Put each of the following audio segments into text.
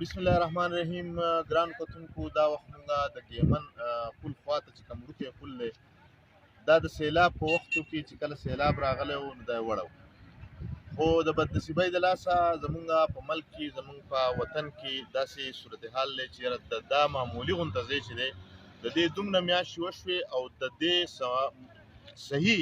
بسم الله الرحمن الرحیم. ګران کتونکو، دا وخت مونږه د ګیمن پل خواته چې کوم روکې پل دی، دا د سیلاب په وختو کې چې کله سیلاب راغلی و نو دا یې وړه و. خو د بدنصیبۍ د لاسه زمونږ په ملک کې، زمونږ په وطن کې داسې صورتحال دی چې دا معمولي غونته ځای چې دی، د دې دومره میاشتې وشوې او د دې صحیح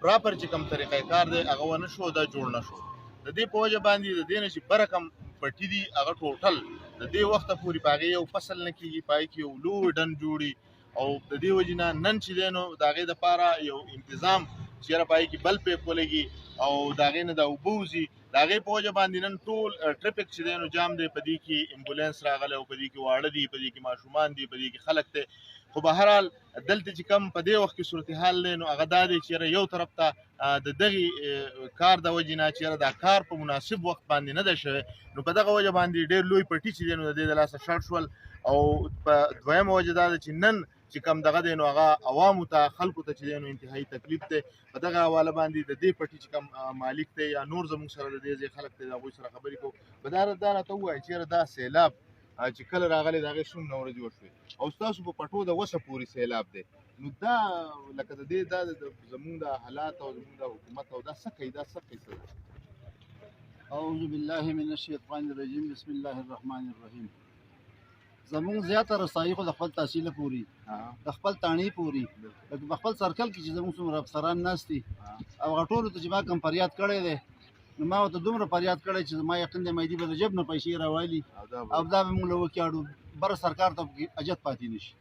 پراپر چې کوم طریقه کار دی هغه ونه شو، دا جوړ نه شو. د دې په وجه باندې د دې نه چې برکم پټي دي هغه ټوټل د دې وخته پورې په هغې یو فصل نه کېږي، په هغې کې یو لوی ډنډ جوړي او د دې وجې نه نن چې دی نو د هغې دپاره یو انتظام چې یاره په هغې کې بل پیپ ولګي او د هغې نه دا اوبه وځي، د هغې په وجه باندې نن ټول ټرافیک چې دی نو جام دی. په دې کې امبولانس راغلی او په دې کې واړه دي، په دې کې ماشومان دي، په دې کې خلک دی. خو بهرحال دلته چې کوم په دې وخت کې صورتحال دی نو هغه دا دی چې یاره یو طرف ته د دغې کار د وجې نه چې یاره دا کار په مناسب وخت باندې نه دی شوی، نو په دغه وجه باندې ډېر لوی پټي چې دی نو د دې د لاسه شړ شول. او په دویمه وجه دا ده چې نن چې کوم دغه دی نو هغه عوامو ته، خلکو ته چې دی نو انتهایي تکلیف دی. په دغه حواله باندې د دې پټي چې کوم مالک دی یا نور زموږ سره د دې ځای خلک دی د هغوی سره خبرې کوو. په دا راته ووایي چې یاره دا سیلاب چې کله راغلی د هغې څومره ورځې وشوې او ستاسو په پټو د وسه پورې سیلاب دی، نو دا لکه د دې دا زموږ د حالات او زموږ د حکومت او دا څه کوي، دا څه قصه ده؟ اعوذ بالله من الشیطان الرجیم. بسم الله الرحمن الرحیم. زموږ زیاته رسایي خو د خپل تحصیل پوري، د خپل تاڼي پوري، لکه په خپل سرکل کې چې زموږ څومره افسران ناست دي او هغه ټولو ته چې ما کوم فریاد کړی دی، نو ما ورته دومره فریاد کړی چې زما یقین دی مهدي به د جب نه پیسې راوالي او دا به موږ له وکیاړو بره سرکار ته اجت پاتې نه شي.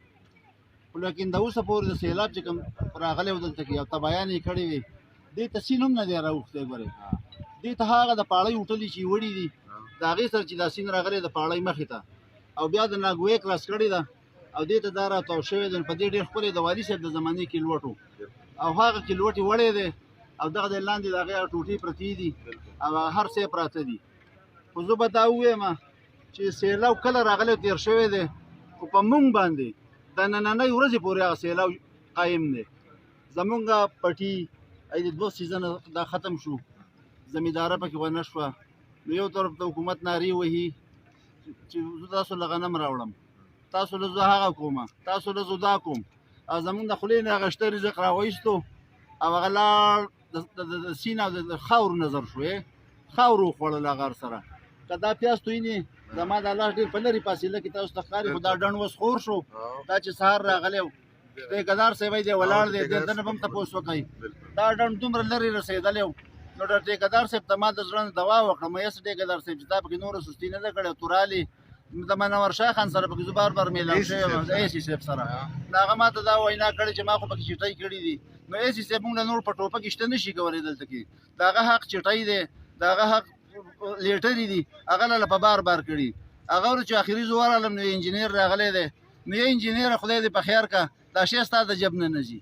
خو لیکن د اوسه پورې د سیلاب چې کوم راغلی و دلته کې او تبایان یې کړې وې، دې ته سیند هم نه دی راوښتی. ګورې دې ته هغه د پاړۍ وټلې چې وړي دي د هغې سره چې دا سیند راغلی د پاړۍ مخې ته او بیا د ناګوې کراس کړې ده او دې ته دا راتاو شوی دی. په دې ډېر ښکلی د والي صاحب د زمانې کیلوټ و او هغه کیلوټ یې وړی دی او دغه د لاندې د هغې ټوټې پرتې دي او هر څه یې پراته دي. خو زه به دا ووایم چې سیلاب کله راغلی تېر شوی دی، خو په موږ باندې د نننۍ ورځې پورې هغه سیلاب قایم دی. زمونږ پټي د 2 سیزنه دا ختم شو، زمینداره پکې ونه شوه، نو یو طرف ته حکومت نارې وهي چې زه تاسو له غنم راوړم، تاسو له زه هغه کوم، تاسو له زه دا کوم، او زمونږ د خولې نه هغه شته رزق راوایستو او هغه لاړ د سیند او د خاورو نظر شو، خاورو وخوړل هغه سره. که دا پیاز توینې زما د لاس ډېر په لرې فاصله کې تاسو ته ښکاري، خو دا ډنډ اوس خور شو. دا چې سهار راغلی و ټیکهدار صاحب دی ولاړ دی، د ده نه به هم تپوس وکړئ، دا ډنډ دومره لرې رسېدلی و. نو د ټیکهدار صاحب ته ما د زړه نه دوا وکړه، مېس ټیکهدار صاحب چې دا پکې نوره سستي نه ده کړې، تورالې د منور شاه خان سره پکې زه بار بار میلاو شوی یم، د ایسي صاحب سره. نو هغه ما ته دا وینا کړې چې ما خو پکې چټۍ کړي دي. نو ایسي صاحب موږ له نور په ټوپک شته نه شي کولی دلته کې، د هغه حق چټۍ دی، د هغه حق لیټرې دي، هغه له په بار بار کړي. هغه ورته چې اخري زه ورغلم نو انجینر راغلی دی، نو یا انجینر خدای دې په خیر کا دا شی ستا د جب نه نه ځي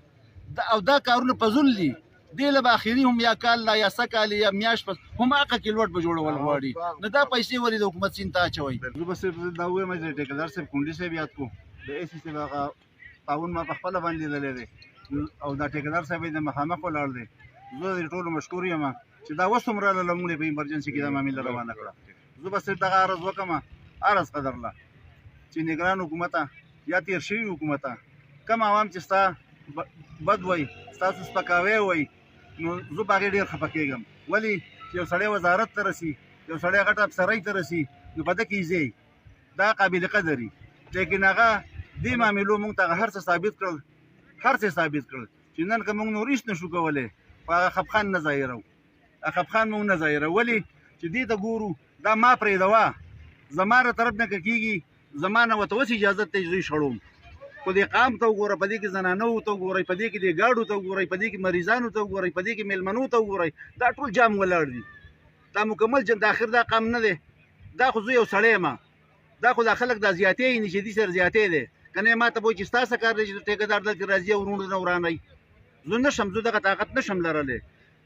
او دا کارونه په زول دي. دې له به اخري هم یا کال لا یا څه کال یا میاشت پس هم هغه کیلوټ به جوړول غواړي، نو دا پیسې ولې د حکومت سیند ته اچوئ؟ زه به صرف دا ووایم چې ټیکهدار صاحب کونډي صاحب یاد کړو، د ایسي صاحب هغه تعاون ما په خپله باندې لیدلی دی او دا ټیکهدار صاحب یې د مخامخ ولاړ دی. زه د ټولو مشکور یم چې دا اوس هم راله موږ په ایمرجنسي کې دا معامله روانه کړه. زه به صرف دغه عرض وکړم، عرض قدرله چې نګران حکومته یا تېر شوي حکومته کم عوام چې ستا بد وایي، ستاسو سپکاوی وایي، نو زه په هغې ډېر خفه کېږم. ولې چې یو سړی وزارت ته رسي، یو سړی غټه افسرۍ ته رسي، نو په ده کې ایزی دا قابل قدري. لیکن هغه دې معاملو موږ ته هغه هر څه ثابت کړل، هر څه ثابت کړل چې نن که موږ نور هېڅ نه شو کولی، خو هغه خفخان نه ظاهروو، هغه خفخان موږ نه ظاهروو. ولې چې دې ته ګورو دا ما پرېږدوه، زما له طرف نه که کېږي زما نه ورته اوس اجازت ته زه یې شړوم. خو دې قام ته وګوره، په دې کې زنانو ته وګورئ، په دې کې دې ګاډو ته وګورئ، په دې کې مریضانو ته وګورئ، په دې کې میلمنو ته وګورئ، دا ټول جام ولاړ دي. دا مکمل د آخر دا قام نه دی، دا خو زه یو سړی یم، دا خو دا خلک دا زیاتې یې نژدي سره زیاتې دی. که نه ما ته به وایي چې ستا څه کار دی چې ټیکهدار دلته راځي او وروڼو نه ورانوي؟ زه نه شم، زه دغه طاقت نه شم لرلی.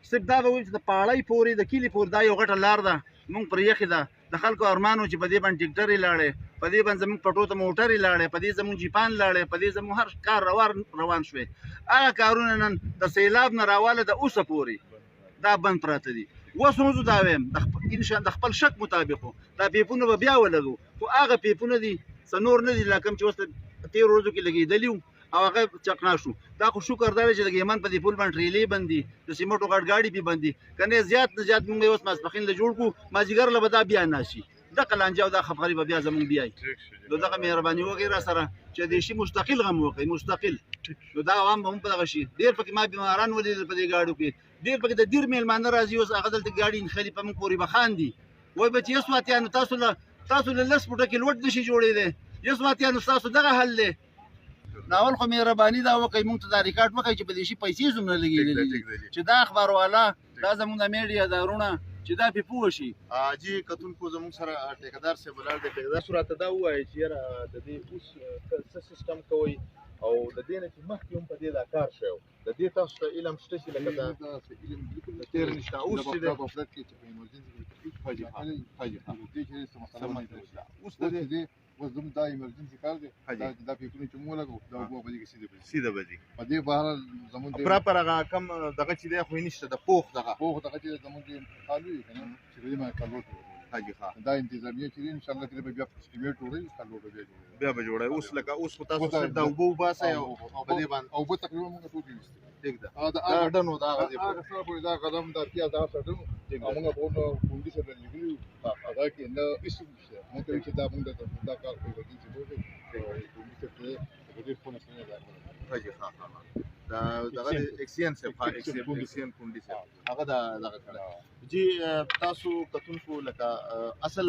صرف دا به وایي چې د پاړۍ پورې د کلي پورې دا یو غټه لار ده، موږ پرې یخې ده، د خلکو ارمانو چې په دې باندې ټیکټرې لاړې، په دې باندې زموږ پټو ته موټرې لاړې، په دې زموږ جیپان لاړې، په دې زموږ هر کار روان شوې. هغه کارونه نن د سیلاب نه راواله د اوسه پورې دا بند پراته دي. اوس هم زه دا وایم رنګین شان د خپل شک مطابق دا پیپونه به بیا ولګو خو هغه پیپونه دي څه نور نه دي لکه کوم چې اوس 13 ورځو کې لګېدلي وو او هغه چقنا شو دا خو شکر دا چې د ګیمن په دې پول باندې ټریلې بند دي د سیمټو غټ ګاډي پې بند دي که نه زیات نه زیات موږ اوس ماسپښین له جوړ کړو مازدیګر له به دا بیا ناشي دغه لانجه او دا خبرې به بیا زموږ بیایي نو دغه مهرباني وکړئ را سره چې دې شي مستقل غم وکړئ مستقل نو دا عوام به هم په دغه شي ډېر پکې ما بیماران ولیدل په دې ګاډو کې ډېر پکې د دیر میلمانه راځي اوس هغه دلته ګاډي نښلي په موږ پورې به خاندي وایي به چې یسواتیانو تاسو له لس فوټه کې لوټ نشي جوړېدی یسواتیانو ستاسو دغه حل دی ناول خو مهرباني دا وکړئ موږ ته دا ریکارډ وکړئ چې په دې شي پیسې زموږ نه لګېدلې دي چې دا اخبار والا دا زموږ د میډیا ادارونه چې دا پې پوه شي جی کتونکو زموږ سره ټیکدار صاحب ولاړ دی ټیکدار صاحب راته دا ووایي چې یاره د دې اوس څه سیسټم کوئ او د دې نه چې مخکې هم په دې دا کار شوی د دې تاسو ته علم شته چې لکه دا علم بالکل تېر نشته اوس چې دی غفلت کې چې په ایمرجنسي کې اوس دوم دا ایمرجنسي کار دی دا پیپونه چې موږ لګو دا اوبه به دې کې سیده به ځي په دې بهر زمونږ پراپر هغه کم دغه چې دی خو یې نشته د پوخ دغه چې زمونږ انتقال وي که نه چې په دې باندې کلوټ حاجي ښه دا انتظامیه چې دی انشاءالله چې به بیا اسټیمیټ وړي کلوټ بیا به جوړوي اوس لکه اوس خو تاسو صرف دا اوبه وباسئ او په دې باندې اوبه تقریبا موږ ټول ویستې ټیک ده دا ډنو دا هغه هغه سره پورې دا قدم دا اتیا دا سره موږ په نو کونډي سره لګیلو دا کې نه هیڅ نشته موږ چې دا موږ دا کار کوي چې دوی کونډي سره په دې فون سره دا حاجي ښه دا دغه اکسین صاحب اکسین کونډي صاحب هغه دا دغه کړه جی تاسو کتونکو لکه اصل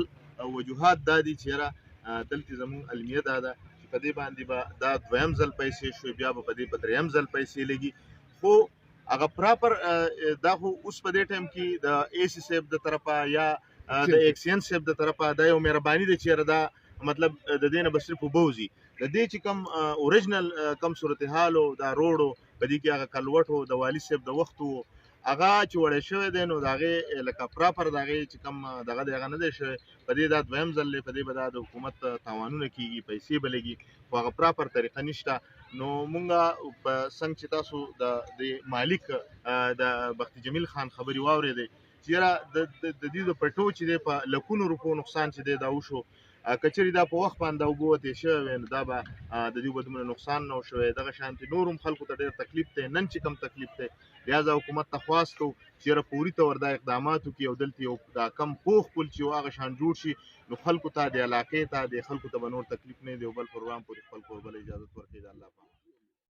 وجوهات دا دي چې یاره دلته زموږ علمیه دا ده چې په دې باندې به دا دویم ځل پیسې شوې بیا به په دې په دریم ځل پیسې لګي خو هغه پراپر دا خو اوس په دې ټایم کې د اے سی صاحب د طرفه یا د اکسین صاحب د طرفه دا یو مهرباني ده چې یاره دا مطلب د دې نه به صرف اوبه وځي د دې چې کوم اوریجنل کم صورتحال او دا روډ په دې کې هغه کلوټ و د والي صاحب د وخت و هغه چې وړی شوی دی نو د هغې لکه پراپر د هغې چې کوم دغه دی هغه نه دی شوی په دې دا دویم ځل دی په دې به دا د حکومت تاوانونه کېږي پیسې به لګي خو هغه پراپر طریقه نشته نو مونږ په څنګه چې تاسو د مالک د بختي جمیل خان خبرې واورېدې چې یاره د دې د پټو چې دی په لکونو روپو نقصان چې دی دا وشو کچېرې دا په وخت باندې اوبه وتې شوی وی نو دا به د دې به دومره نقصان نه و شوی دغه شانتې نور هم خلکو ته ډېر تکلیف دی نن چې کم تکلیف دی لهذا حکومت ته خواست کوو چې یاره فوري طور دا اقدامات وکړي او دلته یو دا کم پوخ پل چې هغه شان جوړ شي نو خلکو ته د علاقې ته د خلکو ته به نور تکلیف نه دی او بل پروګرام پورې خپل کوربله اجازت ورکړي د الله پاک